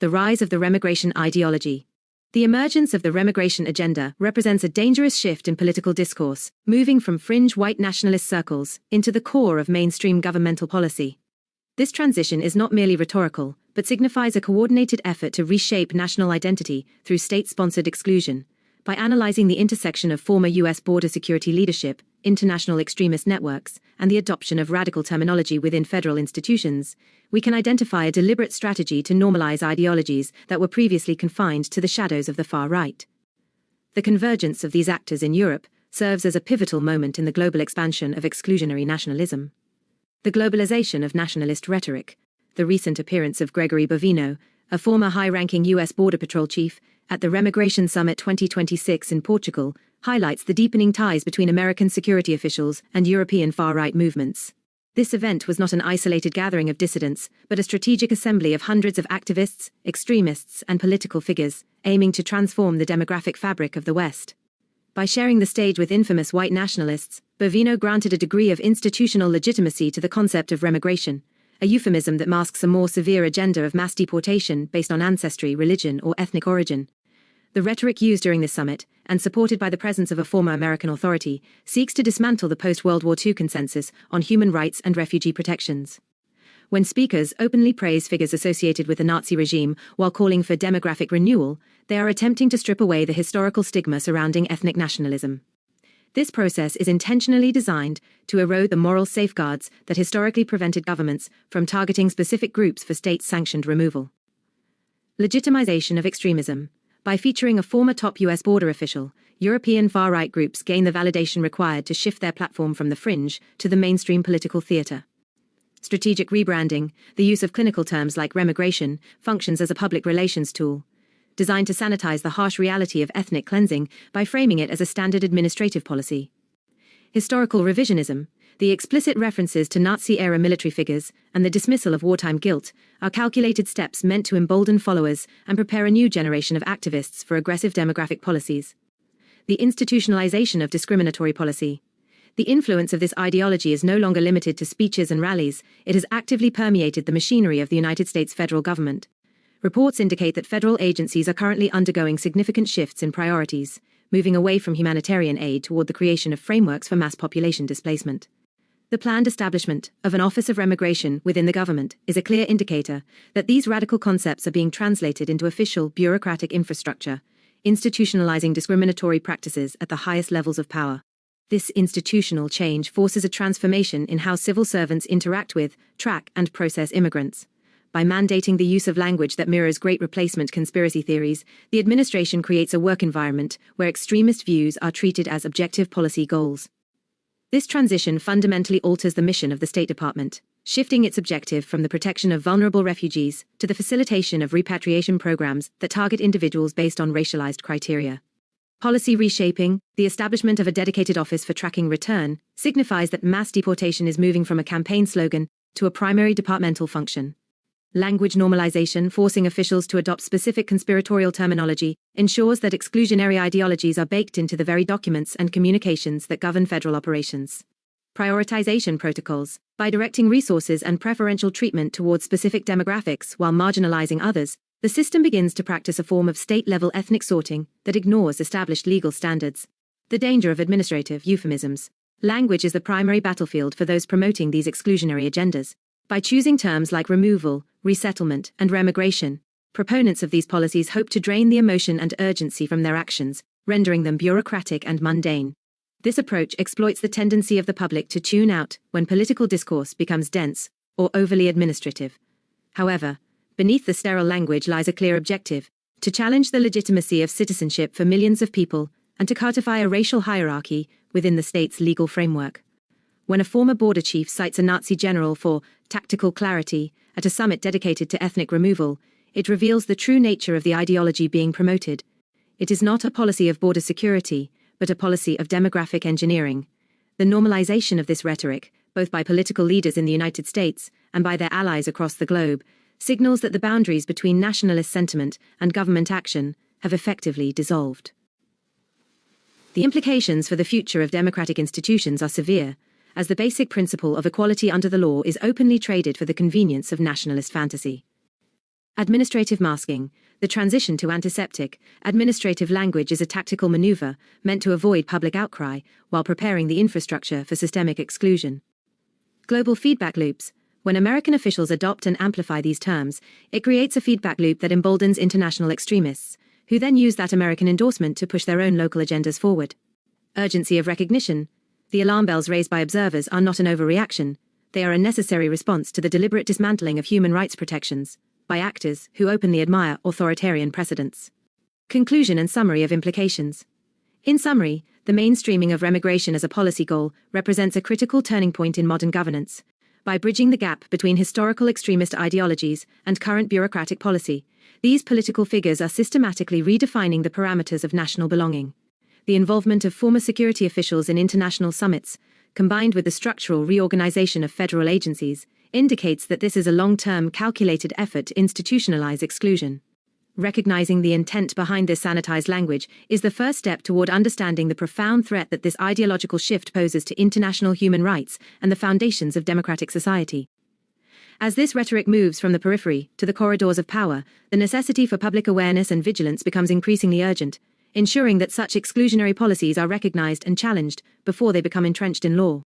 The rise of the remigration ideology. The emergence of the remigration agenda represents a dangerous shift in political discourse, moving from fringe white nationalist circles into the core of mainstream governmental policy. This transition is not merely rhetorical, but signifies a coordinated effort to reshape national identity through state-sponsored exclusion. By analyzing the intersection of former U.S. border security leadership, international extremist networks, and the adoption of radical terminology within federal institutions, we can identify a deliberate strategy to normalize ideologies that were previously confined to the shadows of the far right. The convergence of these actors in Europe serves as a pivotal moment in the global expansion of exclusionary nationalism. The globalization of nationalist rhetoric. The recent appearance of Gregory Bovino, a former high-ranking U.S. Border Patrol chief, at the Remigration Summit 2026 in Portugal, highlights the deepening ties between American security officials and European far-right movements. This event was not an isolated gathering of dissidents, but a strategic assembly of hundreds of activists, extremists, and political figures, aiming to transform the demographic fabric of the West. By sharing the stage with infamous white nationalists, Bovino granted a degree of institutional legitimacy to the concept of remigration, a euphemism that masks a more severe agenda of mass deportation based on ancestry, religion, or ethnic origin. The rhetoric used during this summit, and supported by the presence of a former American authority, seeks to dismantle the post-World War II consensus on human rights and refugee protections. When speakers openly praise figures associated with the Nazi regime while calling for demographic renewal, they are attempting to strip away the historical stigma surrounding ethnic nationalism. This process is intentionally designed to erode the moral safeguards that historically prevented governments from targeting specific groups for state-sanctioned removal. Legitimization of extremism. By featuring a former top U.S. border official, European far-right groups gain the validation required to shift their platform from the fringe to the mainstream political theater. Strategic rebranding. The use of clinical terms like remigration functions as a public relations tool, designed to sanitize the harsh reality of ethnic cleansing by framing it as a standard administrative policy. Historical revisionism. The explicit references to Nazi-era military figures and the dismissal of wartime guilt are calculated steps meant to embolden followers and prepare a new generation of activists for aggressive demographic policies. The institutionalization of discriminatory policy. The influence of this ideology is no longer limited to speeches and rallies, it has actively permeated the machinery of the United States federal government. Reports indicate that federal agencies are currently undergoing significant shifts in priorities, moving away from humanitarian aid toward the creation of frameworks for mass population displacement. The planned establishment of an Office of Remigration within the government is a clear indicator that these radical concepts are being translated into official bureaucratic infrastructure, institutionalizing discriminatory practices at the highest levels of power. This institutional change forces a transformation in how civil servants interact with, track, and process immigrants. By mandating the use of language that mirrors Great Replacement conspiracy theories, the administration creates a work environment where extremist views are treated as objective policy goals. This transition fundamentally alters the mission of the State Department, shifting its objective from the protection of vulnerable refugees to the facilitation of repatriation programs that target individuals based on racialized criteria. Policy reshaping. The establishment of a dedicated office for tracking return signifies that mass deportation is moving from a campaign slogan to a primary departmental function. Language normalization, forcing officials to adopt specific conspiratorial terminology, ensures that exclusionary ideologies are baked into the very documents and communications that govern federal operations. Prioritization protocols. By directing resources and preferential treatment towards specific demographics while marginalizing others, the system begins to practice a form of state-level ethnic sorting that ignores established legal standards. The danger of administrative euphemisms. Language is the primary battlefield for those promoting these exclusionary agendas. By choosing terms like removal, resettlement, and remigration, proponents of these policies hope to drain the emotion and urgency from their actions, rendering them bureaucratic and mundane. This approach exploits the tendency of the public to tune out when political discourse becomes dense or overly administrative. However, beneath the sterile language lies a clear objective: to challenge the legitimacy of citizenship for millions of people and to codify a racial hierarchy within the state's legal framework. When a former border chief cites a Nazi general for tactical clarity at a summit dedicated to ethnic removal, it reveals the true nature of the ideology being promoted. It is not a policy of border security, but a policy of demographic engineering. The normalization of this rhetoric, both by political leaders in the United States and by their allies across the globe, signals that the boundaries between nationalist sentiment and government action have effectively dissolved. The implications for the future of democratic institutions are severe, as the basic principle of equality under the law is openly traded for the convenience of nationalist fantasy. Administrative masking. The transition to antiseptic, administrative language is a tactical maneuver meant to avoid public outcry while preparing the infrastructure for systemic exclusion. Global feedback loops. When American officials adopt and amplify these terms, it creates a feedback loop that emboldens international extremists, who then use that American endorsement to push their own local agendas forward. Urgency of recognition. The alarm bells raised by observers are not an overreaction, they are a necessary response to the deliberate dismantling of human rights protections by actors who openly admire authoritarian precedents. Conclusion and summary of implications. In summary, the mainstreaming of remigration as a policy goal represents a critical turning point in modern governance. By bridging the gap between historical extremist ideologies and current bureaucratic policy, these political figures are systematically redefining the parameters of national belonging. The involvement of former security officials in international summits, combined with the structural reorganization of federal agencies, indicates that this is a long-term, calculated effort to institutionalize exclusion. Recognizing the intent behind this sanitized language is the first step toward understanding the profound threat that this ideological shift poses to international human rights and the foundations of democratic society. As this rhetoric moves from the periphery to the corridors of power, the necessity for public awareness and vigilance becomes increasingly urgent, ensuring that such exclusionary policies are recognized and challenged before they become entrenched in law.